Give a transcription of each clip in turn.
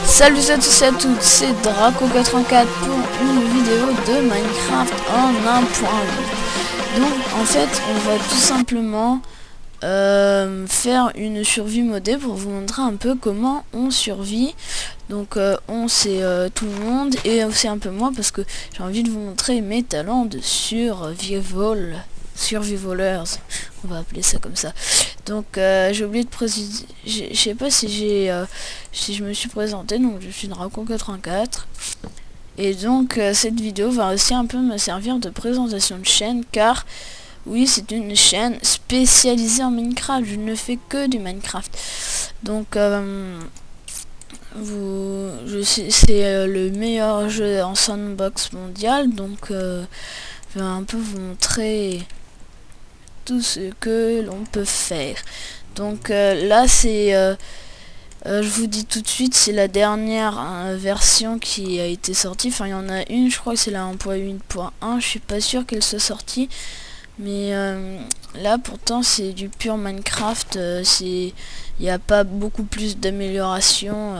Salut à tous et à toutes, c'est Draco84 pour une vidéo de Minecraft en 1.8. Donc en fait on va tout simplement faire une survie modée pour vous montrer un peu comment on survit. Donc on c'est tout le monde et aussi un peu moi parce que j'ai envie de vous montrer mes talents de survivalers, on va appeler ça comme ça. Donc j'ai oublié de préciser, je sais pas si si je me suis présenté, donc je suis Draco84 et donc cette vidéo va aussi un peu me servir de présentation de chaîne, car oui, c'est une chaîne spécialisée en Minecraft, je ne fais que du Minecraft. Donc c'est le meilleur jeu en sandbox mondial, donc je vais un peu vous montrer tout ce que l'on peut faire. Donc là c'est je vous dis tout de suite, c'est la dernière version qui a été sortie. Enfin il y en a une, je crois que c'est la 1.8.1, je suis pas sûr qu'elle soit sortie, mais là pourtant c'est du pur Minecraft. Il n'y a pas beaucoup plus d'amélioration,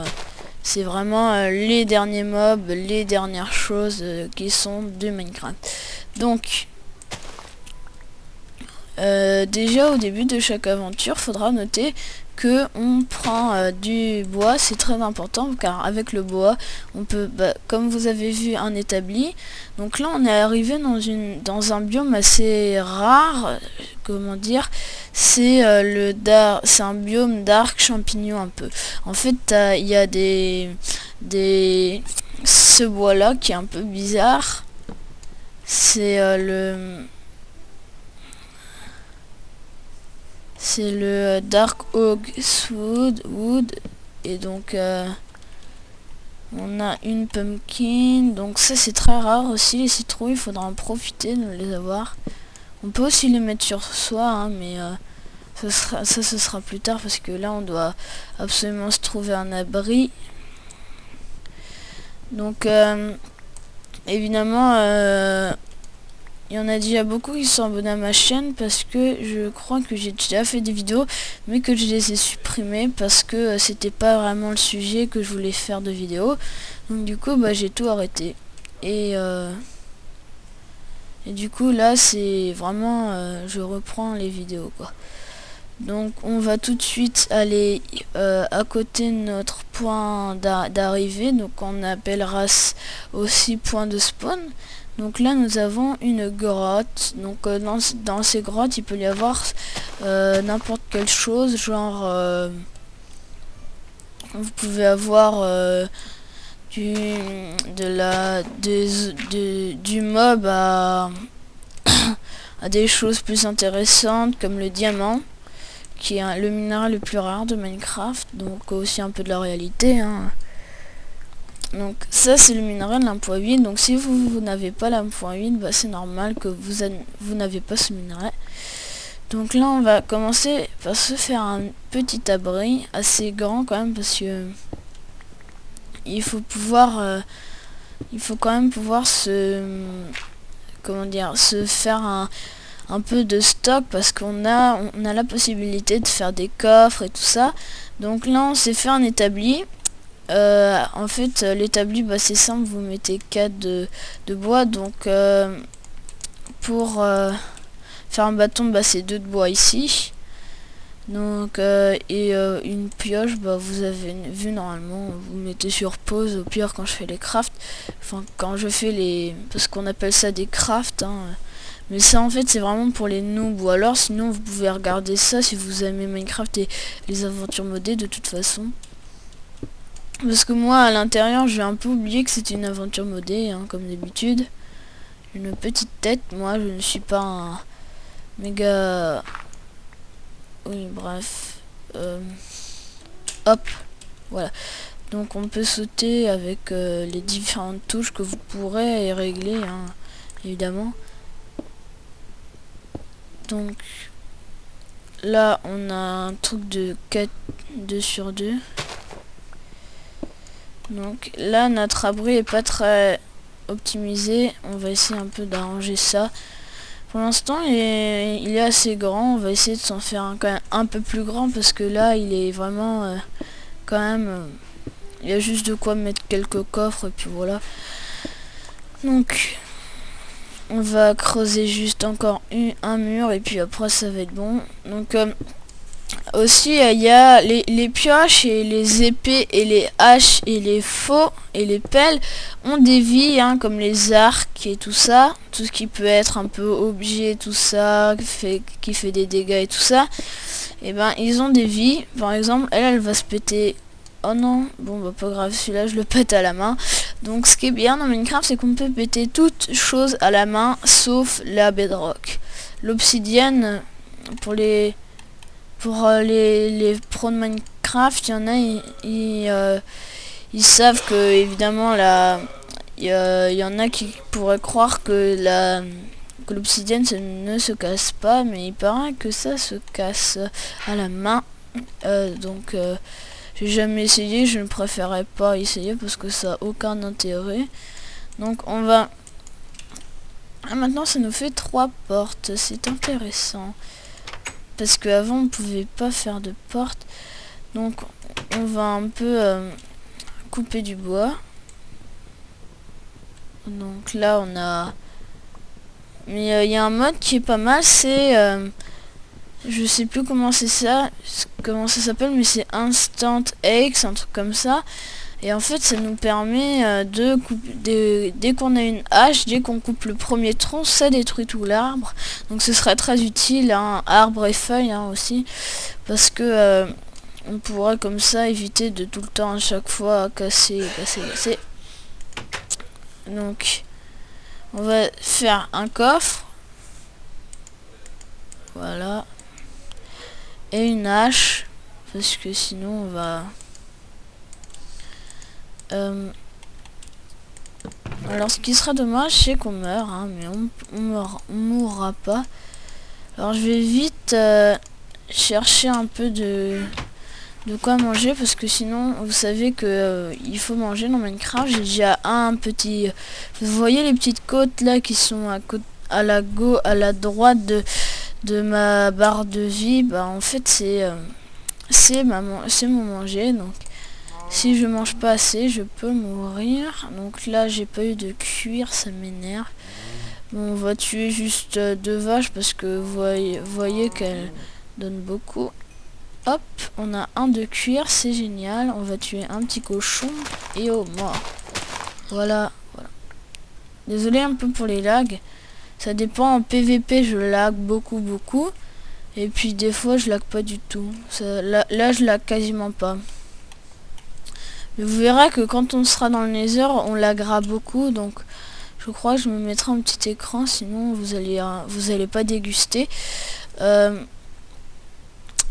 c'est vraiment les derniers mobs, les dernières choses qui sont de Minecraft. Donc déjà au début de chaque aventure, faudra noter que on prend du bois, c'est très important car avec le bois on peut, comme vous avez vu, un établi. Donc là on est arrivé dans un biome assez rare, comment dire, c'est c'est un biome d'arc champignon un peu. En fait il y a ce bois là qui est un peu bizarre, c'est le Dark Oak Wood, et donc on a une pumpkin, donc ça c'est très rare aussi. Les citrouilles, il faudra en profiter de les avoir. On peut aussi les mettre sur soi, hein, mais ce sera plus tard parce que là on doit absolument se trouver un abri. Donc évidemment il y en a déjà beaucoup qui sont abonnés à ma chaîne parce que je crois que j'ai déjà fait des vidéos mais que je les ai supprimées parce que c'était pas vraiment le sujet que je voulais faire de vidéo. Donc du coup j'ai tout arrêté et du coup là c'est vraiment je reprends les vidéos quoi. Donc on va tout de suite aller à côté de notre point d'arrivée, donc on appellera aussi point de spawn. Donc là nous avons une grotte, donc dans ces grottes il peut y avoir n'importe quelle chose, genre vous pouvez avoir du mob à des choses plus intéressantes comme le diamant, qui est le minéral le plus rare de Minecraft, donc aussi un peu de la réalité, hein. Donc ça c'est le minéral de l'1.8, donc si vous n'avez pas l'1.8, c'est normal que vous n'avez pas ce minéral. Donc là on va commencer par se faire un petit abri assez grand quand même, parce que il faut quand même pouvoir se faire un peu de stock, parce qu'on a la possibilité de faire des coffres et tout ça. Donc là on s'est fait un établi. En fait l'établi c'est simple, vous mettez 4 de bois, donc pour faire un bâton c'est 2 de bois ici, donc et une pioche, vous avez vu, normalement vous mettez sur pause au pire quand je fais les crafts, enfin quand je fais parce qu'on appelle ça des crafts, hein. Mais ça en fait c'est vraiment pour les noobs, ou alors sinon vous pouvez regarder ça si vous aimez Minecraft et les aventures modées de toute façon. Parce que moi à l'intérieur j'ai un peu oublié que c'était une aventure modée, hein, comme d'habitude. Une petite tête, moi je ne suis pas un méga... Oui bref. Hop, voilà. Donc on peut sauter avec les différentes touches que vous pourrez régler, hein, évidemment. Donc là on a un truc de 2 sur 2. Donc là notre abri est pas très optimiser. On va essayer un peu d'arranger ça. Pour l'instant il est assez grand. On va essayer de s'en faire quand même un peu plus grand, parce que là il est vraiment quand même il y a juste de quoi mettre quelques coffres et puis voilà. Donc on va creuser juste encore un mur et puis après ça va être bon. Donc aussi il y a les pioches et les épées et les haches et les faux et les pelles ont des vies, hein, comme les arcs et tout ça, tout ce qui peut être un peu objet, tout ça qui fait des dégâts et tout ça, et ben ils ont des vies. Par exemple elle va se péter. Oh non, bon bah pas grave, celui-là je le pète à la main. Donc ce qui est bien dans Minecraft, c'est qu'on peut péter toute chose à la main sauf la bedrock. L'obsidienne, pour les pros de Minecraft, il y en a, ils savent que évidemment il y en a qui pourraient croire que l'obsidienne ne se casse pas, mais il paraît que ça se casse à la main. Donc j'ai jamais essayé, je ne préférais pas essayer parce que ça n'a aucun intérêt. Donc on va... Ah, maintenant ça nous fait 3 portes, c'est intéressant. Parce qu'avant on pouvait pas faire de porte. Donc on va un peu couper du bois. Donc là on a... Mais il y a un mode qui est pas mal, c'est... je sais plus comment c'est ça, comment ça s'appelle, mais c'est Instant X, un truc comme ça. Et en fait ça nous permet de couper, dès qu'on a une hache, dès qu'on coupe le premier tronc, ça détruit tout l'arbre. Donc ce serait très utile, hein, arbre et feuilles, hein, aussi, parce que on pourrait comme ça éviter de tout le temps à chaque fois casser. Donc on va faire un coffre, voilà, et une hache, parce que sinon on va... alors ce qui sera dommage, c'est qu'on meurt, hein, mais on mourra pas. Alors je vais vite chercher un peu de quoi manger, parce que sinon vous savez que il faut manger dans Minecraft. J'ai déjà un petit... Vous voyez les petites côtes là qui sont à la droite de ma barre de vie, bah en fait c'est mon manger. Donc si je mange pas assez, je peux mourir. Donc là j'ai pas eu de cuir, ça m'énerve. Bon, on va tuer juste 2 vaches parce que vous voyez qu'elles donnent beaucoup. Hop, on a un de cuir, c'est génial. On va tuer un petit cochon et au mort. Voilà. Désolé un peu pour les lags. Ça dépend, en PVP je lag beaucoup. Et puis des fois je lag pas du tout. Là je lag quasiment pas. Mais vous verrez que quand on sera dans le Nether, on laguera beaucoup. Donc je crois que je me mettrai un petit écran, sinon vous allez pas déguster.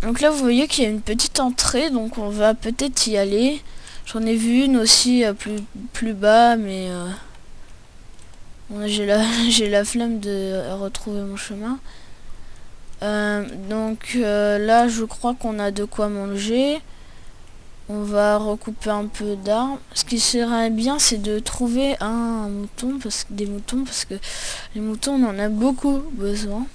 Donc là vous voyez qu'il y a une petite entrée, donc on va peut-être y aller. J'en ai vu une aussi plus bas, mais j'ai la flemme de retrouver mon chemin. Donc là je crois qu'on a de quoi manger. On va recouper un peu d'arbres. Ce qui serait bien, c'est de trouver des moutons, parce que les moutons on en a beaucoup besoin.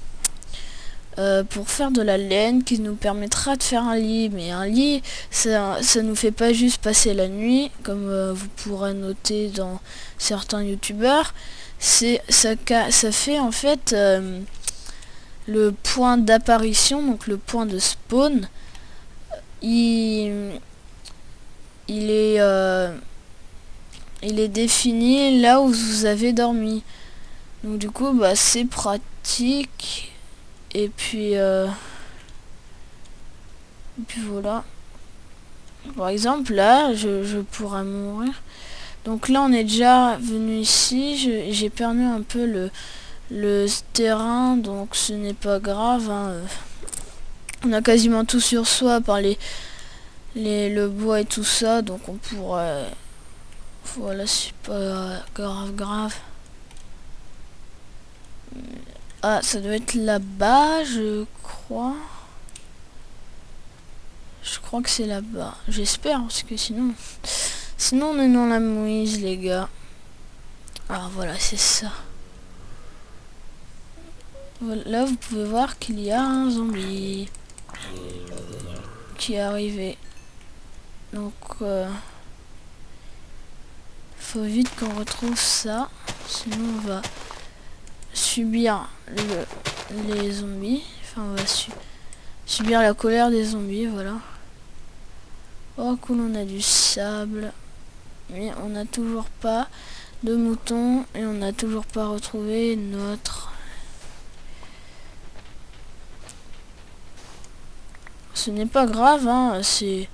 Pour faire de la laine qui nous permettra de faire un lit. Mais un lit, ça nous fait pas juste passer la nuit, comme vous pourrez noter dans certains youtubeurs. Ça fait en fait le point d'apparition, donc le point de spawn. Il est défini là où vous avez dormi. Donc du coup bah c'est pratique. Et puis voilà. Par exemple là je pourrais mourir. Donc là on est déjà venu ici. J'ai perdu un peu le terrain, donc ce n'est pas grave, hein. On a quasiment tout sur soi par le bois et tout ça, donc on pourrait... Voilà, c'est pas grave. Ah, ça doit être là-bas, je crois. Je crois que c'est là-bas. J'espère, parce que sinon on est dans la mouise, les gars. Alors voilà, c'est ça. Là, vous pouvez voir qu'il y a un zombie qui est arrivé. Donc, faut vite qu'on retrouve ça. Sinon, on va subir les zombies. Enfin, on va subir la colère des zombies, voilà. Oh, cool, on a du sable. Mais on n'a toujours pas de moutons. Et on n'a toujours pas retrouvé notre... Ce n'est pas grave, hein, c'est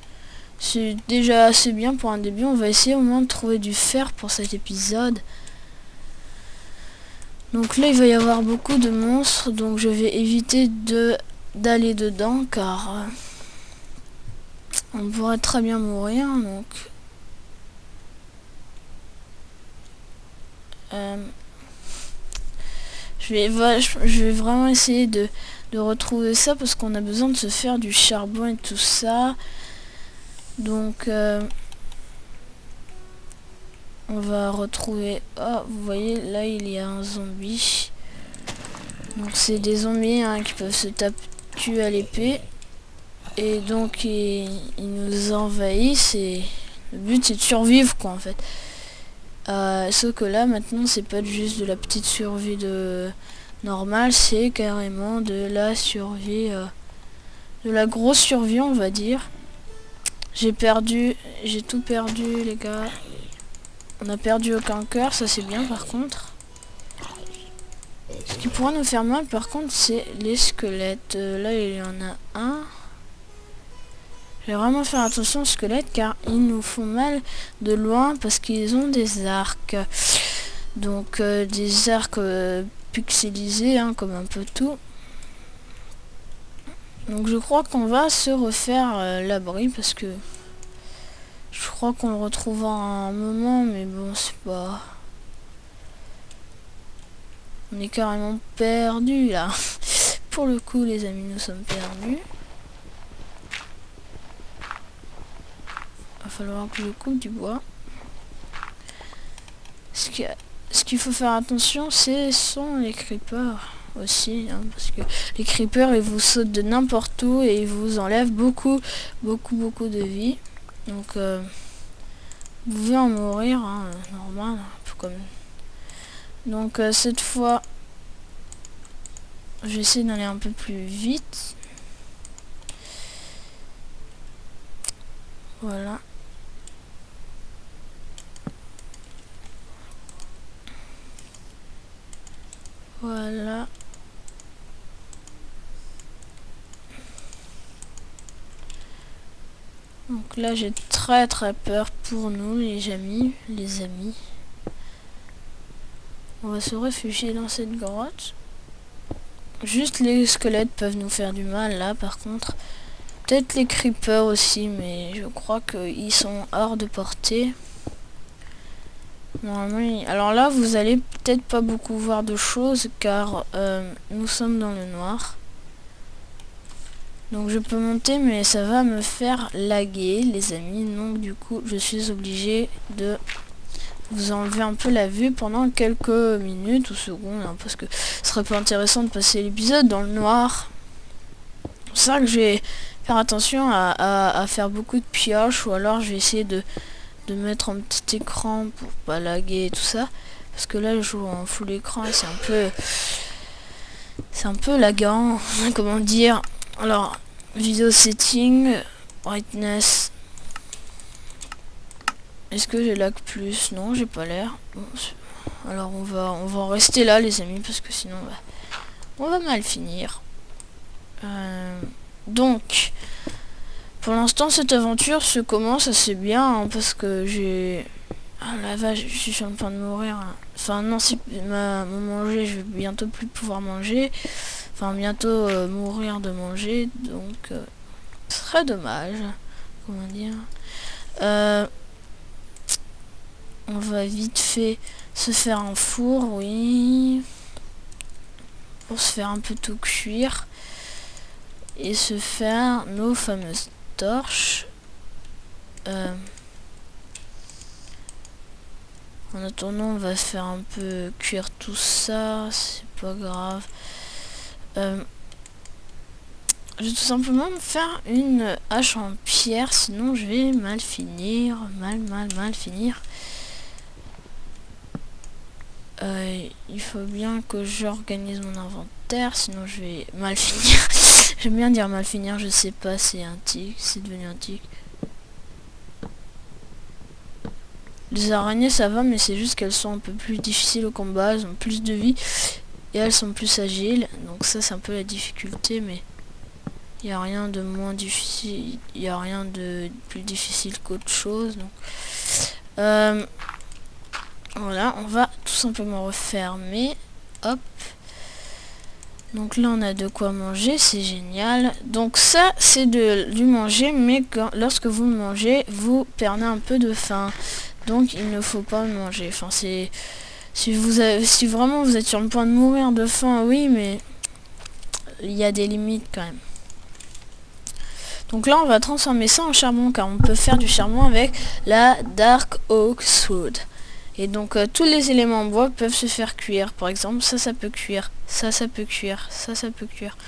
déjà assez bien pour un début. On va essayer au moins de trouver du fer pour cet épisode. Donc là, il va y avoir beaucoup de monstres, donc je vais éviter d'aller dedans, car on pourrait très bien mourir, donc... je vais vraiment essayer de retrouver ça, parce qu'on a besoin de se faire du charbon et tout ça. Donc on va retrouver... Oh, vous voyez, là il y a un zombie. Donc c'est des zombies, hein, qui peuvent se tuer à l'épée. Et donc ils nous envahissent et le but c'est de survivre, quoi, en fait. Sauf que là maintenant c'est pas juste de la petite survie normale, c'est carrément de la survie, de la grosse survie, on va dire. J'ai tout perdu, les gars. On a perdu aucun cœur, ça c'est bien par contre. Ce qui pourrait nous faire mal par contre, c'est les squelettes. Là il y en a un. Je vais vraiment faire attention aux squelettes, car ils nous font mal de loin parce qu'ils ont des arcs. Donc des arcs pixelisés, hein, comme un peu tout. Donc je crois qu'on va se refaire l'abri, parce que je crois qu'on le retrouvera à un moment, mais bon, c'est pas... On est carrément perdu là. Pour le coup, les amis, nous sommes perdus. Va falloir que je coupe du bois. Ce qu'il faut faire attention, sont les creepers aussi, hein, parce que les creepers, ils vous sautent de n'importe où et ils vous enlèvent beaucoup de vie. Donc vous pouvez en mourir, hein, normal, un peu comme... Donc cette fois, je vais essayer d'aller un peu plus vite. Voilà. Voilà. Donc là j'ai très peur pour nous, les amis. On va se réfugier dans cette grotte. Juste les squelettes peuvent nous faire du mal là par contre. Peut-être les creepers aussi, mais je crois qu'ils sont hors de portée. Normalement, alors là vous allez peut-être pas beaucoup voir de choses, car nous sommes dans le noir. Donc je peux monter, mais ça va me faire laguer, les amis. Donc du coup je suis obligé de vous enlever un peu la vue pendant quelques minutes ou secondes, hein, parce que ce serait pas intéressant de passer l'épisode dans le noir. C'est ça que je vais faire attention à faire beaucoup de pioches, ou alors je vais essayer de mettre un petit écran pour pas laguer et tout ça, parce que là je joue en full écran et c'est un peu laguant, comment dire. Alors vidéo setting, brightness, est-ce que j'ai lag plus? Non, j'ai pas l'air. Bon, alors on va en rester là, les amis, parce que sinon on va mal finir. Donc pour l'instant cette aventure se commence assez bien, hein, parce que j'ai... Ah la vache, je suis sur le point de mourir, hein. Enfin non, si mon manger, je vais bientôt plus pouvoir manger. Enfin bientôt mourir de manger, donc ce serait dommage. Comment dire, on va vite fait se faire un four, oui, pour se faire un peu tout cuire et se faire nos fameuses torches. En attendant, on va faire un peu cuire tout ça, c'est pas grave. Je vais tout simplement me faire une hache en pierre, sinon je vais mal finir, mal finir. Il faut bien que j'organise mon inventaire, sinon je vais mal finir. J'aime bien dire mal finir, je sais pas, c'est un tic, c'est devenu un tic. Les araignées ça va, mais c'est juste qu'elles sont un peu plus difficiles au combat, elles ont plus de vie et elles sont plus agiles. Donc ça c'est un peu la difficulté, mais il n'y a rien de moins difficile, il n'y a rien de plus difficile qu'autre chose. Donc voilà, on va tout simplement refermer. Hop. Donc là on a de quoi manger, c'est génial. Donc ça c'est du manger, mais lorsque vous le mangez, vous perdez un peu de faim. Donc il ne faut pas le manger. Enfin c'est si vraiment vous êtes sur le point de mourir de faim, oui, mais il y a des limites quand même. Donc là on va transformer ça en charbon, car on peut faire du charbon avec la Dark Oak Wood. Et donc tous les éléments en bois peuvent se faire cuire. Par exemple, ça peut cuire, ça peut cuire, ça peut cuire.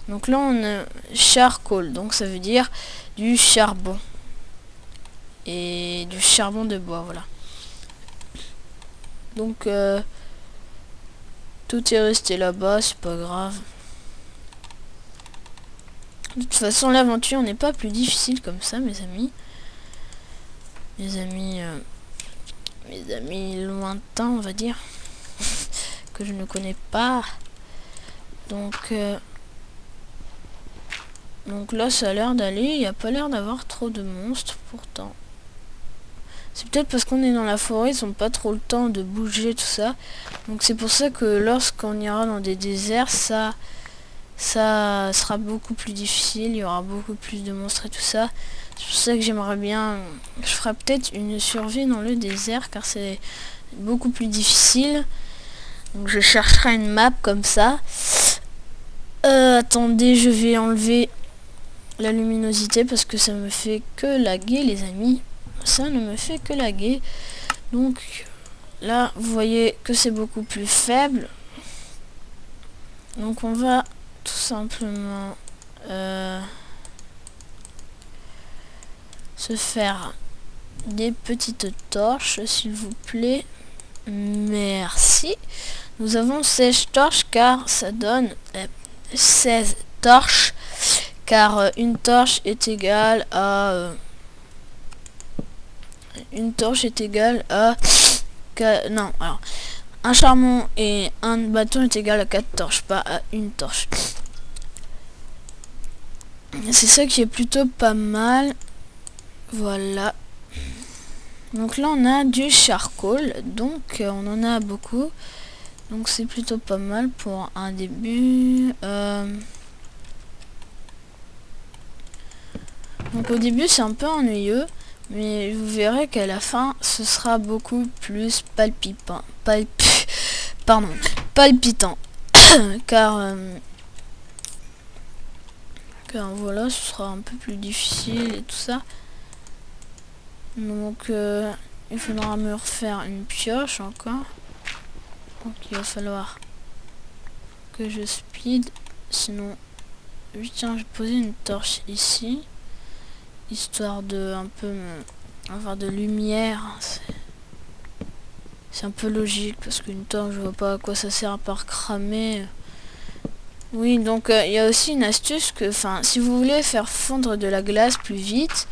Donc là on a charcoal, donc ça veut dire du charbon. Et du charbon de bois, voilà. Donc tout est resté là-bas, c'est pas grave. De toute façon l'aventure n'est pas plus difficile comme ça, mes amis. Mes amis lointains, on va dire, que je ne connais pas. Donc là ça a l'air d'aller, il n'y a pas l'air d'avoir trop de monstres pourtant. C'est peut-être parce qu'on est dans la forêt, ils n'ont pas trop le temps de bouger tout ça. Donc c'est pour ça que lorsqu'on ira dans des déserts, ça sera beaucoup plus difficile, il y aura beaucoup plus de monstres et tout ça. C'est pour ça que j'aimerais bien, je ferai peut-être une survie dans le désert, car c'est beaucoup plus difficile. Donc je chercherai une map comme ça. Attendez, je vais enlever la luminosité parce que ça me fait que laguer, les amis. Ça ne me fait que laguer. Donc là vous voyez que c'est beaucoup plus faible. Donc on va tout simplement se faire des petites torches, s'il vous plaît. Merci. Nous avons 16 torches car ça donne 16 torches, car une torche est égale à non, alors un charbon et un bâton est égal à 4 torches, pas à une torche. C'est ça qui est plutôt pas mal. Voilà. Donc là on a du charcoal, donc on en a beaucoup. Donc c'est plutôt pas mal pour un début. Donc au début c'est un peu ennuyeux, mais vous verrez qu'à la fin ce sera beaucoup plus palpitant. car voilà, ce sera un peu plus difficile et tout ça. Donc il faudra me refaire une pioche encore. Donc il va falloir que je speed, sinon tiens, je vais poser une torche ici, histoire de un peu avoir de lumière. C'est un peu logique parce qu'une torche, je vois pas à quoi ça sert à part cramer. Oui, donc il y a aussi une astuce que, si vous voulez faire fondre de la glace plus vite,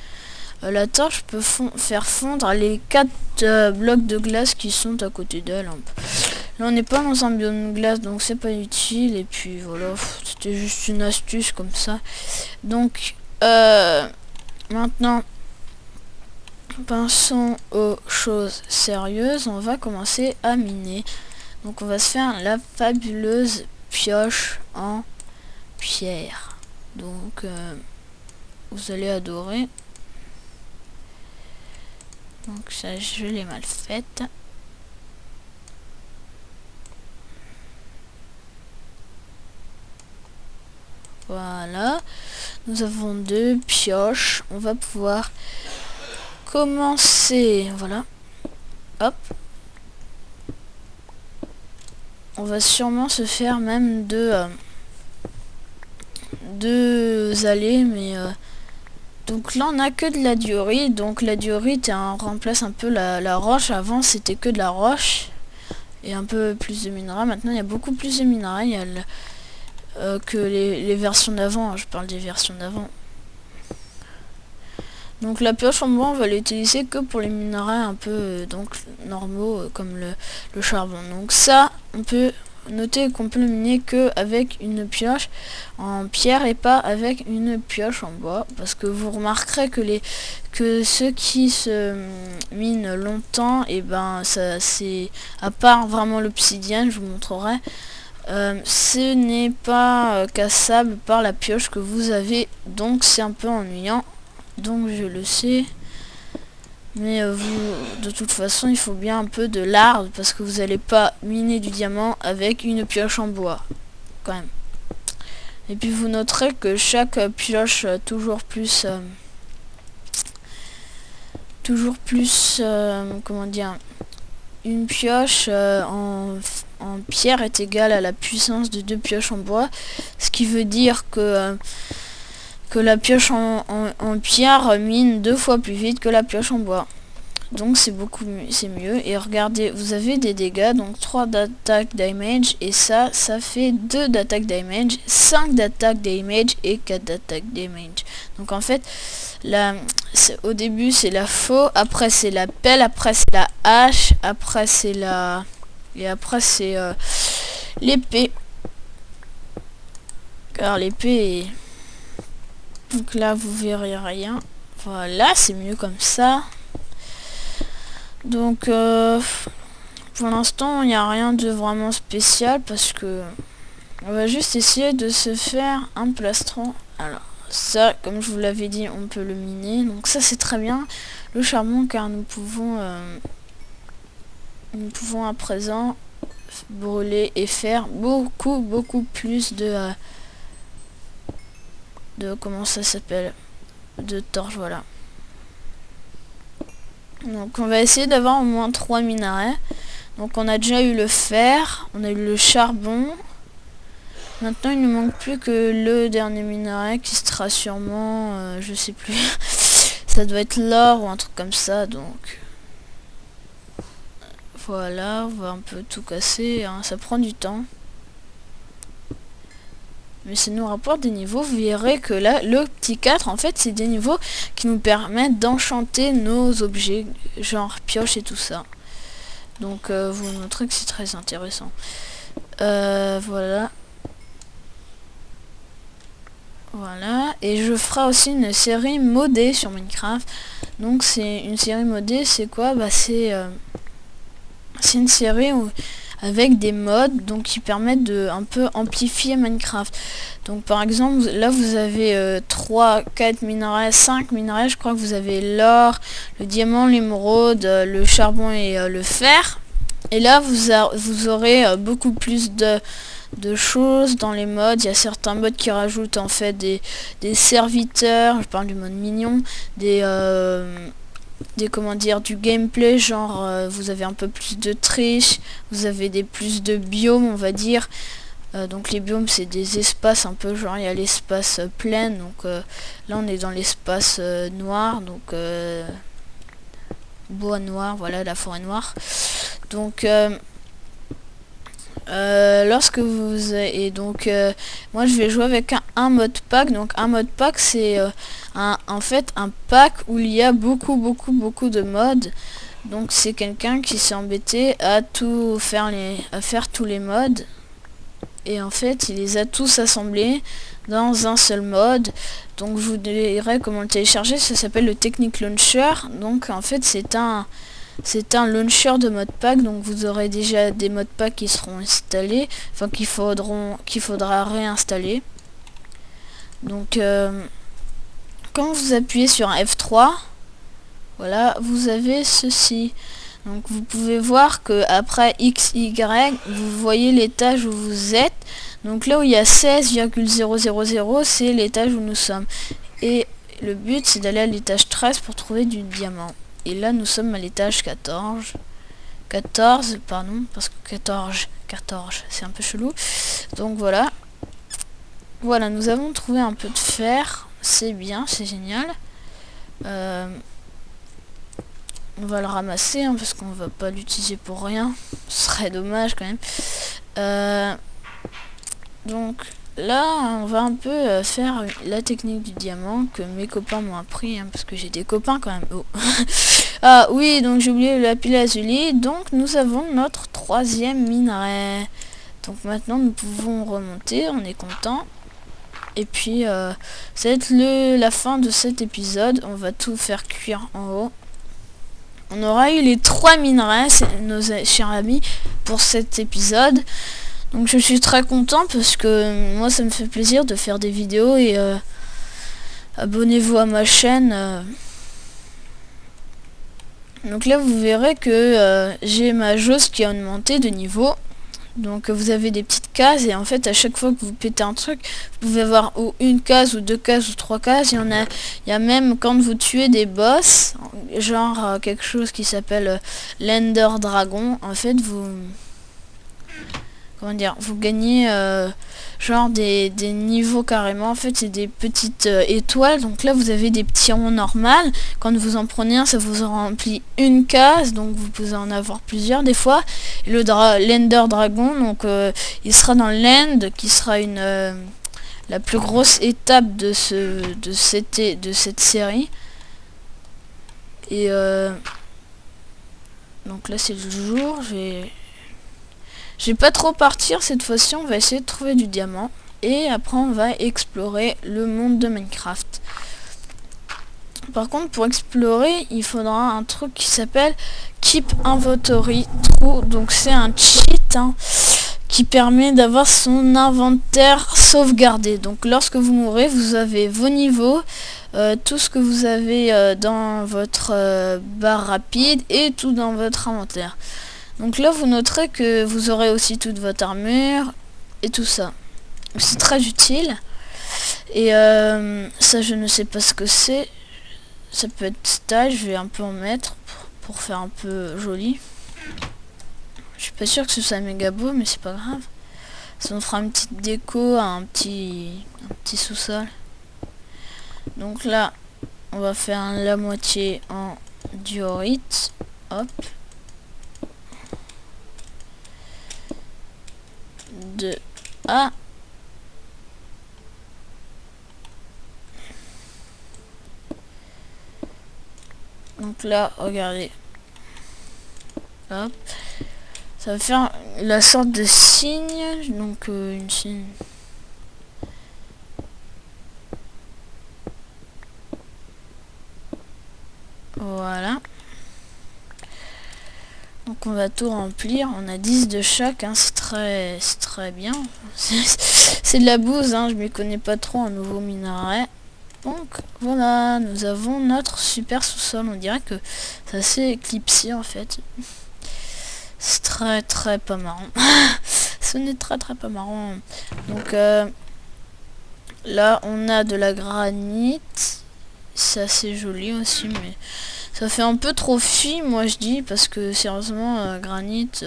la torche peut faire fondre les 4 blocs de glace qui sont à côté d'elle. Là on n'est pas dans un biome de glace, donc c'est pas utile. Et puis voilà, c'était juste une astuce comme ça. Donc maintenant passons aux choses sérieuses. On va commencer à miner. Donc on va se faire la fabuleuse pioche en pierre. Donc vous allez adorer. Donc ça, je l'ai mal faite. Voilà. Nous avons 2 pioches. On va pouvoir commencer. Voilà. Hop. on va sûrement se faire même deux allées, mais donc là on a que de la diorite. Donc la diorite remplace un peu la roche. Avant c'était que de la roche et un peu plus de minerais. Maintenant il y a beaucoup plus de minerais. Il y a que les versions d'avant, je parle des versions d'avant. Donc la pioche en bois, on va l'utiliser que pour les minerais un peu donc normaux comme le charbon. Donc ça, on peut noter qu'on peut le miner que avec une pioche en pierre et pas avec une pioche en bois, parce que vous remarquerez que ceux qui se minent longtemps, et ben ça c'est à part vraiment l'obsidienne, je vous montrerai. Ce n'est pas cassable par la pioche que vous avez, donc c'est un peu ennuyant. Donc je le sais, mais de toute façon il faut bien un peu de l'art, parce que vous n'allez pas miner du diamant avec une pioche en bois quand même. Et puis vous noterez que chaque pioche toujours plus comment dire, une pioche en pierre est égale à la puissance de 2 pioches en bois, ce qui veut dire que la pioche en pierre mine 2 fois plus vite que la pioche en bois. Donc c'est mieux. Et regardez, vous avez des dégâts, donc 3 d'attaque damage, et ça fait 2 d'attaque damage, 5 d'attaque damage et 4 d'attaque damage. Donc en fait, au début c'est la faux, après c'est la pelle, après c'est la hache, après c'est l'épée. Car l'épée est... Donc là vous verrez rien. Voilà, c'est mieux comme ça. Donc pour l'instant il n'y a rien de vraiment spécial, parce que on va juste essayer de se faire un plastron. Alors ça, comme je vous l'avais dit, on peut le miner, donc ça c'est très bien. Le charbon, car nous pouvons à présent brûler et faire beaucoup plus de comment ça s'appelle, de torches. Voilà. Donc on va essayer d'avoir au moins 3 minerais. Donc on a déjà eu le fer, on a eu le charbon. Maintenant il ne manque plus que le dernier minerai qui sera sûrement, je sais plus, ça doit être l'or ou un truc comme ça. Donc voilà, on va un peu tout casser, hein. Ça prend du temps. Mais ça nous rapporte des niveaux. Vous verrez que là, le petit 4, en fait, c'est des niveaux qui nous permettent d'enchanter nos objets, genre pioche et tout ça. Donc, vous montrez que c'est très intéressant. Voilà. Voilà. Et je ferai aussi une série modée sur Minecraft. Donc, c'est une série modée, c'est quoi? Bah, c'est une série avec des mods donc qui permettent de un peu amplifier Minecraft. Donc par exemple là vous avez 3, 4 minerais, 5 minerais, je crois que vous avez l'or, le diamant, l'émeraude, le charbon et le fer. Et là vous aurez beaucoup plus de choses dans les mods. Il y a certains mods qui rajoutent en fait des serviteurs, je parle du mode mignon, comment dire, du gameplay, genre vous avez un peu plus de triche, vous avez plus de biomes, on va dire. Donc les biomes c'est des espaces un peu, genre il y a l'espace plein, donc là on est dans l'espace noir, donc bois noir, voilà, la forêt noire. Donc lorsque vous et donc moi je vais jouer avec un mode pack. Donc un mode pack c'est en fait un pack où il y a beaucoup de modes. Donc c'est quelqu'un qui s'est embêté à faire tous les modes, et en fait il les a tous assemblés dans un seul mode. Donc je vous dirai comment le télécharger. Ça s'appelle le Technic Launcher. Donc en fait c'est un launcher de modpack, donc vous aurez déjà des modpacks qui seront installés, enfin qu'il faudra réinstaller. Donc quand vous appuyez sur F3, voilà, vous avez ceci. Donc vous pouvez voir que après XY, vous voyez l'étage où vous êtes. Donc là où il y a 16,000, c'est l'étage où nous sommes. Et le but c'est d'aller à l'étage 13 pour trouver du diamant. Et là nous sommes à l'étage 14. 14, pardon, parce que 14 c'est un peu chelou. Donc voilà. Voilà, nous avons trouvé un peu de fer. C'est bien, c'est génial. On va le ramasser hein, parce qu'on va pas l'utiliser pour rien. Ce serait dommage quand même. Donc là, on va un peu faire la technique du diamant que mes copains m'ont appris, hein, parce que j'ai des copains quand même. Oh. Ah oui, donc j'ai oublié le lapis lazuli. Donc nous avons notre 3e minerai. Donc maintenant nous pouvons remonter, on est content. Et puis ça va être la fin de cet épisode. On va tout faire cuire en haut. On aura eu les 3 minerais, nos chers amis, pour cet épisode. Donc je suis très content parce que moi ça me fait plaisir de faire des vidéos et abonnez-vous à ma chaîne. Donc là vous verrez que j'ai ma jauge qui a augmenté de niveau. Donc vous avez des petites cases et en fait à chaque fois que vous pétez un truc, vous pouvez avoir ou une case ou 2 cases ou 3 cases. Il y a même quand vous tuez des boss, genre quelque chose qui s'appelle l'Ender Dragon, en fait vous... Comment dire, vous gagnez genre des niveaux carrément. En fait c'est des petites étoiles. Donc là vous avez des petits ronds normales. Quand vous en prenez un, ça vous remplit une case. Donc vous pouvez en avoir plusieurs des fois. Et l'Ender Dragon, donc il sera dans l'End, qui sera la plus grosse étape de cette série. Et donc là c'est le jour. Je vais pas trop partir cette fois-ci, on va essayer de trouver du diamant. Et après on va explorer le monde de Minecraft. Par contre pour explorer, il faudra un truc qui s'appelle Keep Inventory True. Donc c'est un cheat hein, qui permet d'avoir son inventaire sauvegardé. Donc lorsque vous mourrez, vous avez vos niveaux, tout ce que vous avez dans votre barre rapide et tout dans votre inventaire. Donc là vous noterez que vous aurez aussi toute votre armure et tout ça. C'est très utile. Et ça je ne sais pas ce que c'est. Ça peut être stage, je vais un peu en mettre pour faire un peu joli. Je suis pas sûr que ce soit méga beau mais c'est pas grave. Ça nous fera une petite déco, un petit sous-sol. Donc là on va faire la moitié en diorite. Hop. 2A. Donc là, regardez. Hop. Ça va faire la sorte de signe. Donc une signe. Voilà. Donc on va tout remplir. On a 10 de chaque. Hein. C'est très bien. C'est de la bouse. Hein. Je m'y connais pas trop en nouveau minerai. Donc voilà, nous avons notre super sous-sol. On dirait que ça s'est éclipsé en fait. C'est très pas marrant. Ce n'est très pas marrant. Donc là on a de la granite. C'est assez joli aussi, mais ça fait un peu trop fi, moi je dis, parce que sérieusement granite,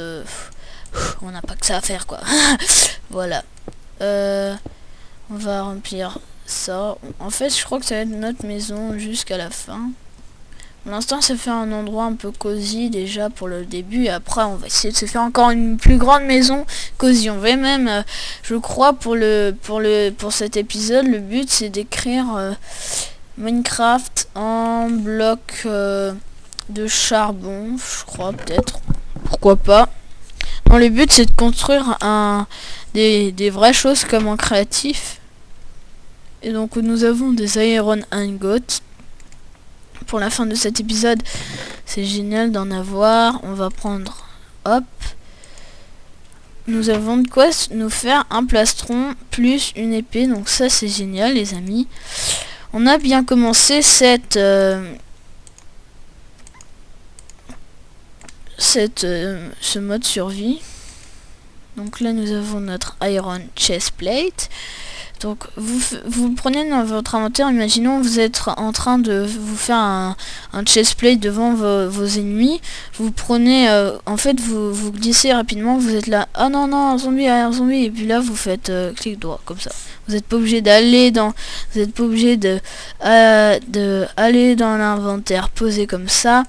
on n'a pas que ça à faire quoi. Voilà. On va remplir ça. En fait je crois que ça va être notre maison jusqu'à la fin. Pour l'instant ça fait un endroit un peu cosy déjà pour le début, et après on va essayer de se faire encore une plus grande maison cosy. On va même je crois pour cet épisode, le but c'est d'écrire Minecraft en bloc de charbon, je crois, peut-être, pourquoi pas. Non, le but c'est de construire des vraies choses comme en créatif. Et donc nous avons des iron ingots. Pour la fin de cet épisode, c'est génial d'en avoir. On va prendre, hop, nous avons de quoi nous faire un plastron plus une épée. Donc ça c'est génial les amis. On a bien commencé ce mode survie. Donc là nous avons notre iron chest plate. Donc vous le prenez dans votre inventaire. Imaginons vous êtes en train de vous faire un chestplate devant vos ennemis. Vous prenez, en fait vous glissez rapidement, vous êtes là, ah non non, un zombie, et puis là vous faites clic droit comme ça. Vous n'êtes pas obligé d'aller dans, vous n'êtes pas obligé de aller dans l'inventaire, poser comme ça,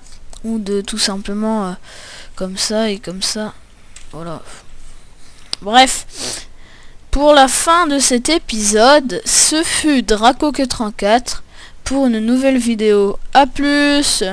ou de tout simplement comme ça et comme ça. Voilà. Bref. Pour la fin de cet épisode, ce fut Draco34 pour une nouvelle vidéo. A plus!